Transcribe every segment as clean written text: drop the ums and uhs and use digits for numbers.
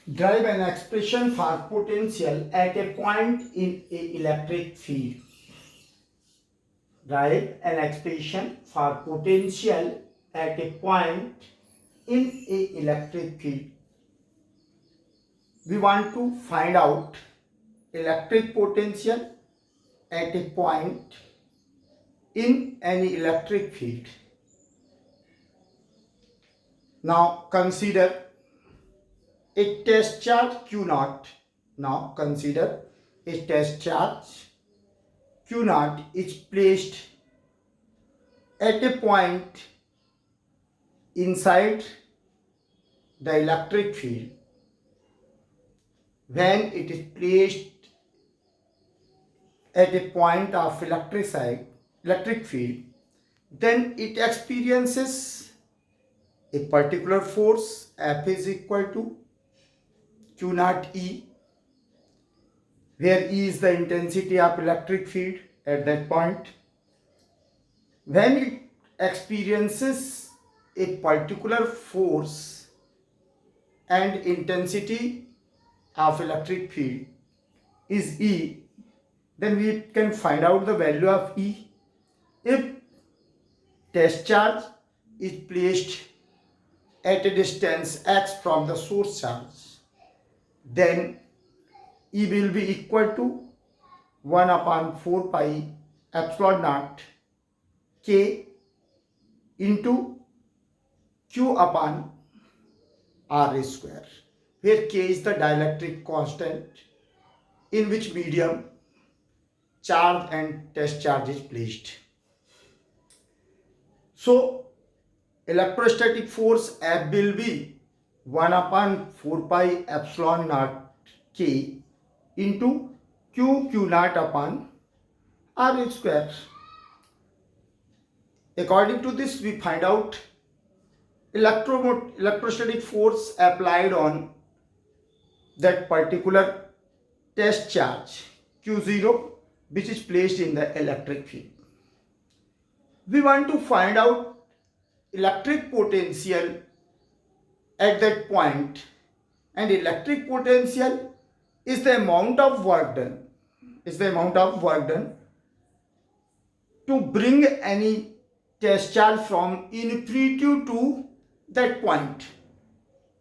Derive an expression for potential at a point in a electric field. Derive an expression for potential at a point in a electric field. We want to find out electric potential at a point in any electric field. Now consider a test charge Q naught. Now consider a test charge Q naught is placed at a point inside the electric field. When it is placed at a point of electric field, then it experiences a particular force. F is equal to Q naught E, where E is the intensity of electric field at that point. When it experiences a particular force and intensity of electric field is E, then we can find out the value of E. If test charge is placed at a distance x from the source charge, then E will be equal to 1 upon 4 pi epsilon naught k into q upon r square, where k is the dielectric constant in which medium charge and test charge is placed. So electrostatic force F will be 1 upon 4 pi epsilon naught k into q naught upon r square. According to this, we find out electrostatic force applied on that particular test charge Q0, which is placed in the electric field. We want to find out electric potential at that point, and electric potential is the amount of work done, to bring any test charge from infinity to that point.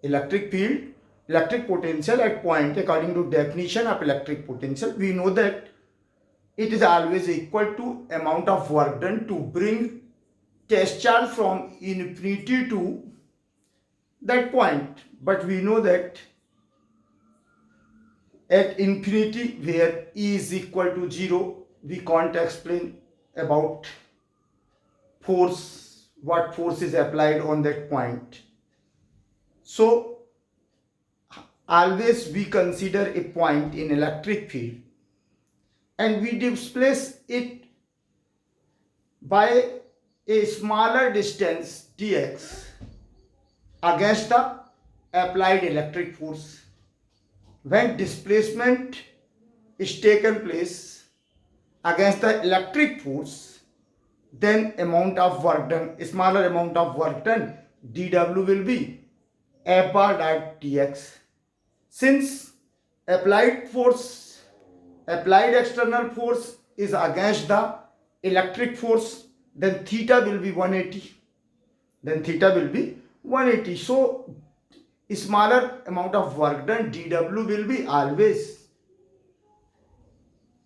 Electric potential at point, according to definition of electric potential, we know that it is always equal to amount of work done to bring test charge from infinity to that point. But we know that at infinity, where E is equal to 0, we can't explain about force, what force is applied on that point. So always we consider a point in electric field and we displace it by a smaller distance dx against the applied electric force. When displacement is taken place against the electric force, then smaller amount of work done, dw will be f bar dot dx. Since applied external force is against the electric force, then theta will be 180. So smaller amount of work done, dw will be always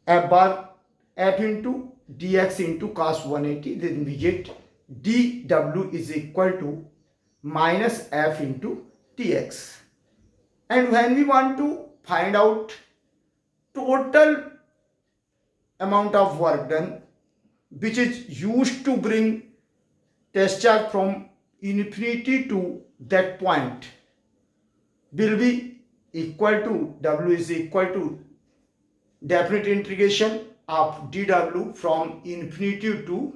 f into dx into cos 180. Then we get dw is equal to minus f into dx. And when we want to find out total amount of work done which is used to bring test charge from infinity to that point, will be equal to, w is equal to definite integration of dw from infinity to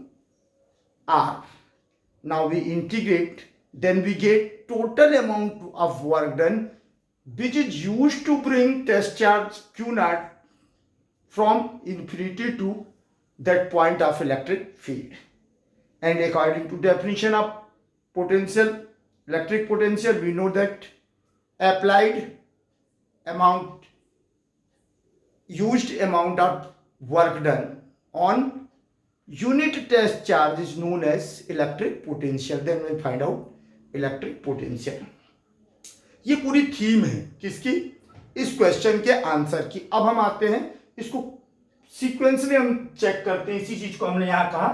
r. Now we integrate, then we get total amount of work done which is used to bring test charge Q naught from infinity to that point of electric field. And according to definition of electric potential, we know that applied amount used amount of work done on unit test charge is known as electric potential. Then we find out electric potential. ये पूरी theme है किसकी, इस question के answer की. अब हम आते हैं इसको सीक्वेंसली हम चेक करते हैं. इसी चीज को हमने यहां कहा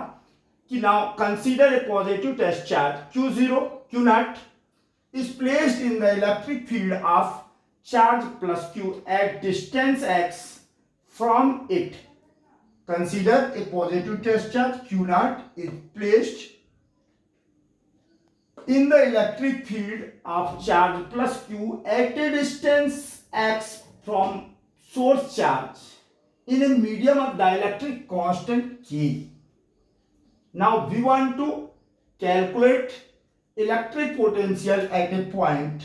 कि now consider a positive test charge Q0 Q0 is placed in the electric field of charge plus Q at distance x from it. Consider a positive test charge Q0 is placed in the electric field of charge plus Q at a distance x from source charge in a medium of dielectric constant K. Now we want to calculate electric potential at a point.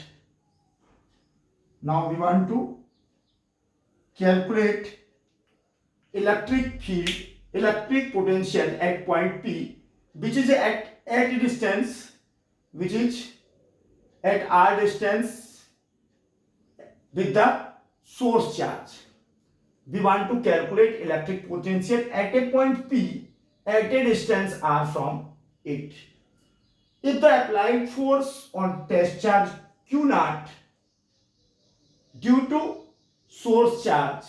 Now we want to calculate electric field, electric potential at point P, which is at a distance, which is at r distance with the source charge. We want to calculate electric potential at a point P at a distance r from it. If the applied force on test charge Q0 due to source charge,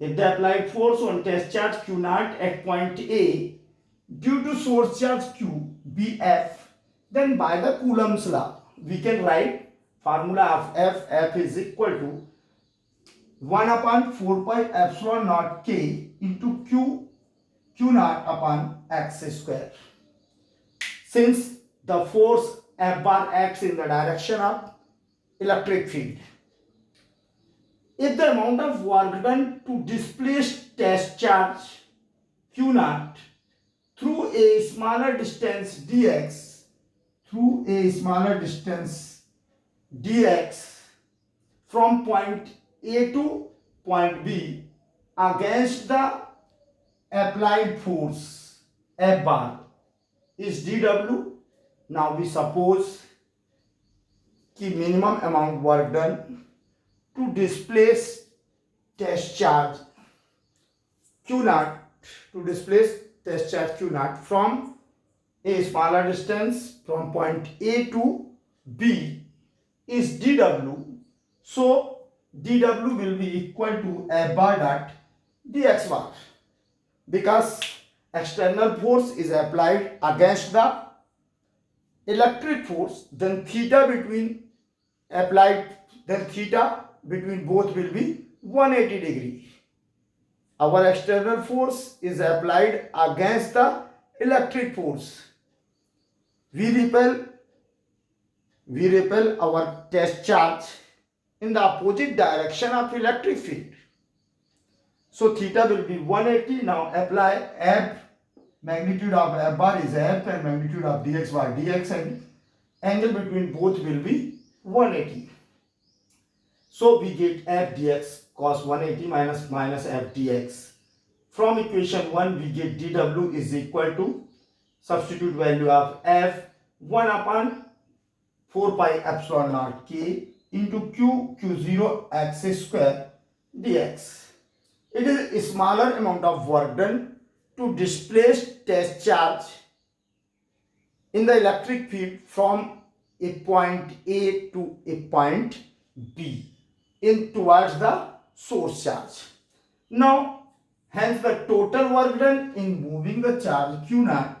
if the applied force on test charge Q0 at point A due to source charge Q be F, then by the Coulomb's law we can write formula of F. F is equal to 1 upon 4 pi epsilon naught K into Q0 upon x square. Since the force F bar acts in the direction of electric field, if the amount of work done to displace test charge Q0 through a smaller distance dx, from point A to point B against the applied force F bar is dW. Now we suppose कि minimum amount work done to displace test charge Q0, from a smaller distance from point A to B is dW. So dW will be equal to F bar dot dx bar, because external force is applied against the electric force, then theta between both will be 180 degree. Our external force is applied against the electric force. We repel our test charge in the opposite direction of electric field. So theta will be 180. Now apply F. Magnitude of F bar is F and magnitude of dx bar dx, and angle between both will be 180. So we get F dx cos 180 minus F dx. From equation 1 we get dW is equal to, substitute value of F, 1 upon 4 pi epsilon naught K into Q0 x square dx. It is a smaller amount of work done to displace test charge in the electric field from a point A to a point B in towards the source charge. Now, hence the total work done in moving the charge Q0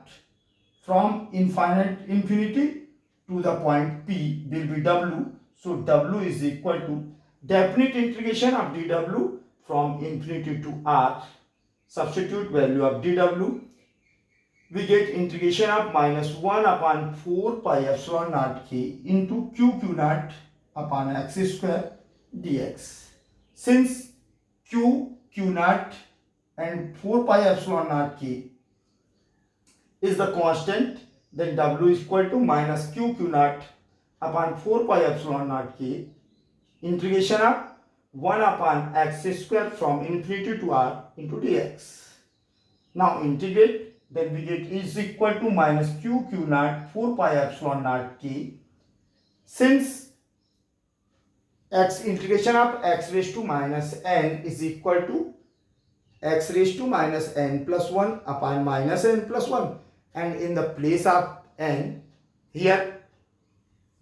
from infinity to the point P will be W. So W is equal to definite integration of dW from infinity to R. Substitute value of dW. We get integration of minus 1 upon 4 pi epsilon naught K into Q0 upon x square dx. Since Q0 and 4 pi epsilon naught K is the constant, then W is equal to minus Q0 upon 4 pi epsilon naught K integration of 1 upon x square from infinity to R into dx. Now integrate, then we get is equal to minus Q0 4 pi epsilon naught K. Since x integration of x raised to minus n is equal to x raised to minus n plus 1 upon minus n plus 1, and in the place of n here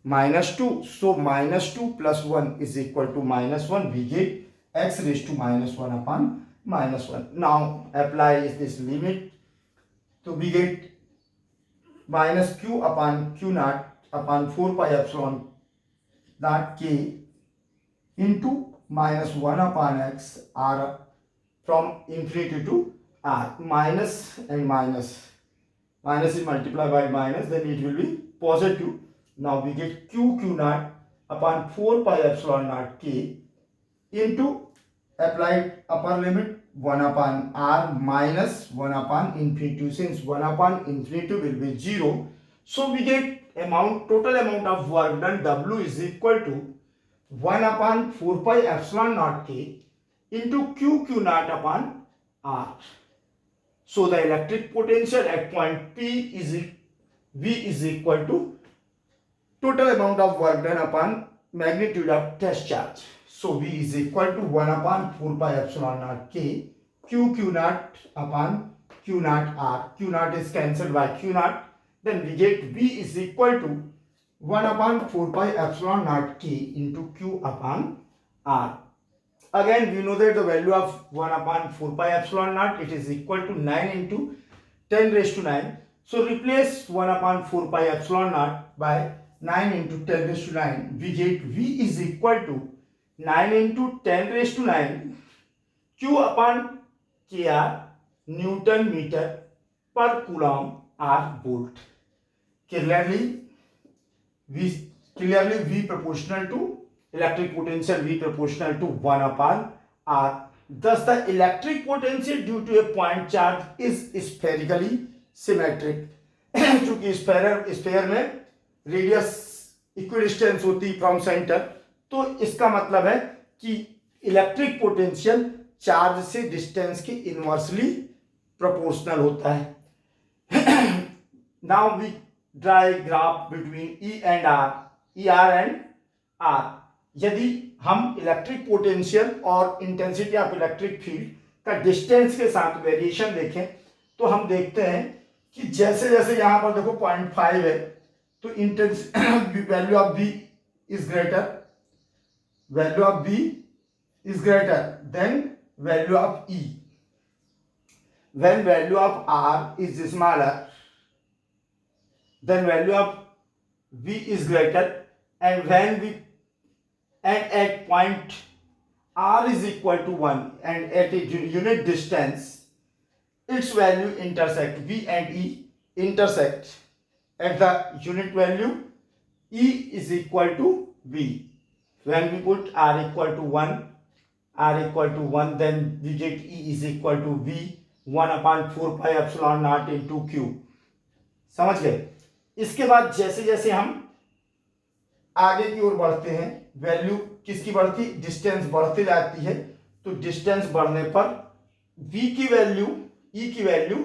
minus 2, so minus 2 plus 1 is equal to minus 1. We get x raised to minus 1 upon minus 1. Now apply this limit, so we get minus q upon q naught upon 4 pi epsilon naught k into minus 1 upon x r from infinity to r. Minus and minus is multiplied by minus, then it will be positive. Now we get q naught upon 4 pi epsilon naught k into applied upper limit 1 upon r minus 1 upon infinity, since 1 upon infinity will be 0. So we get total amount of work done W is equal to 1 upon 4 pi epsilon naught k into q naught upon r. So the electric potential at point P V is equal to total amount of work done upon magnitude of test charge. So V is equal to 1 upon 4 pi epsilon naught k q naught upon q naught r. Q naught is cancelled by q naught. Then we get V is equal to 1 upon 4 pi epsilon naught k into q upon r. Again we know that the value of 1 upon 4 pi epsilon naught, it is equal to 9 into 10 raised to 9. So replace 1 upon 4 pi epsilon naught by 9 into 10 raised to 9. We get V is equal to 9 into 10 raised to 9 q upon kr Newton meter per coulomb r volt. Clearly V proportional to electric potential, V proportional to 1 upon r. Thus the electric potential due to a point charge is spherically symmetric. चूंकि sphere में radius equidistance होती है from centre, तो इसका मतलब है कि electric potential charge से डिस्टेंस के इनवर्सली प्रोपोर्शनल होता है. Now we draw a graph between E and R, E R and R. यदि हम इलेक्ट्रिक पोटेंशियल और इंटेंसिटी ऑफ इलेक्ट्रिक फील्ड का डिस्टेंस के साथ वेरिएशन देखें, तो हम देखते हैं कि जैसे जैसे यहां पर देखो 0.5 है, तो value of B is greater than value of E. When value of R is smaller then value of V is greater, and at point R is equal to 1 and at a unit distance its value intersect, V and E intersect at the unit value E is equal to V. When we put R equal to 1, then we get E is equal to V 1 upon 4 pi epsilon naught into Q. समझ गए? इसके बाद जैसे जैसे हम आगे की ओर बढ़ते हैं, वैल्यू किसकी बढ़ती, डिस्टेंस बढ़ती जाती है, तो डिस्टेंस बढ़ने पर V की वैल्यू E की वैल्यू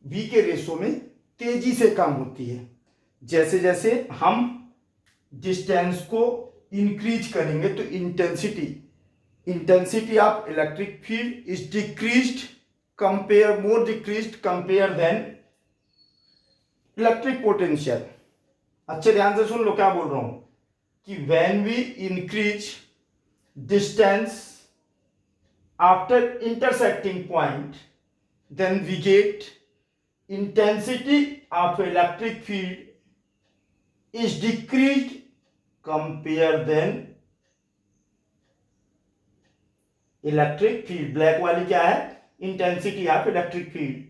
V के रेशो में तेजी से कम होती है. जैसे जैसे हम डिस्टेंस को इंक्रीज करेंगे तो intensity of electric field is more decreased compare than electric potential. अच्छे ध्यान से सुन लो क्या बोल रहा हूं कि when we increase distance after intersecting point, then we get intensity of electric field is decreased compare than electric field. Black वाली क्या है, इंटेंसिटी ऑफ इलेक्ट्रिक फील्ड.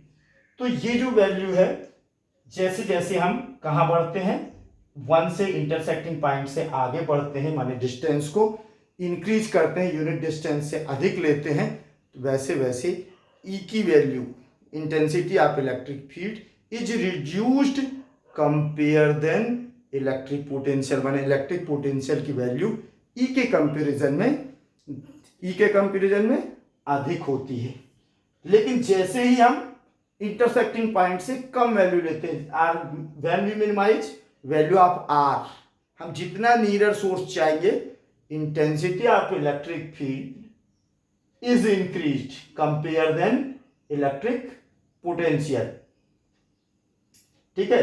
तो ये जो वैल्यू है, जैसे जैसे हम कहां बढ़ते हैं, 1 से इंटरसेक्टिंग पॉइंट से आगे बढ़ते हैं, माने डिस्टेंस को इंक्रीज करते हैं, यूनिट डिस्टेंस से अधिक लेते हैं, तो वैसे वैसे ई की value, intensity of electric field is reduced compare than electric potential. माने इलेक्ट्रिक पोटेंशियल की वैल्यू ई के कंपेरिजन में अधिक होती है. लेकिन जैसे ही हम इंटरसेक्टिंग पॉइंट से कम वैल्यू लेते हैं, R when we minimize value of R, हम जितना नियर सोर्स चाहेंगे intensity of electric field is increased compare than electric potential। ठीक है,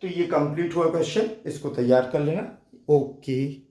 तो ये कंप्लीट हुआ क्वेश्चन, इसको तैयार कर लेना। ओके।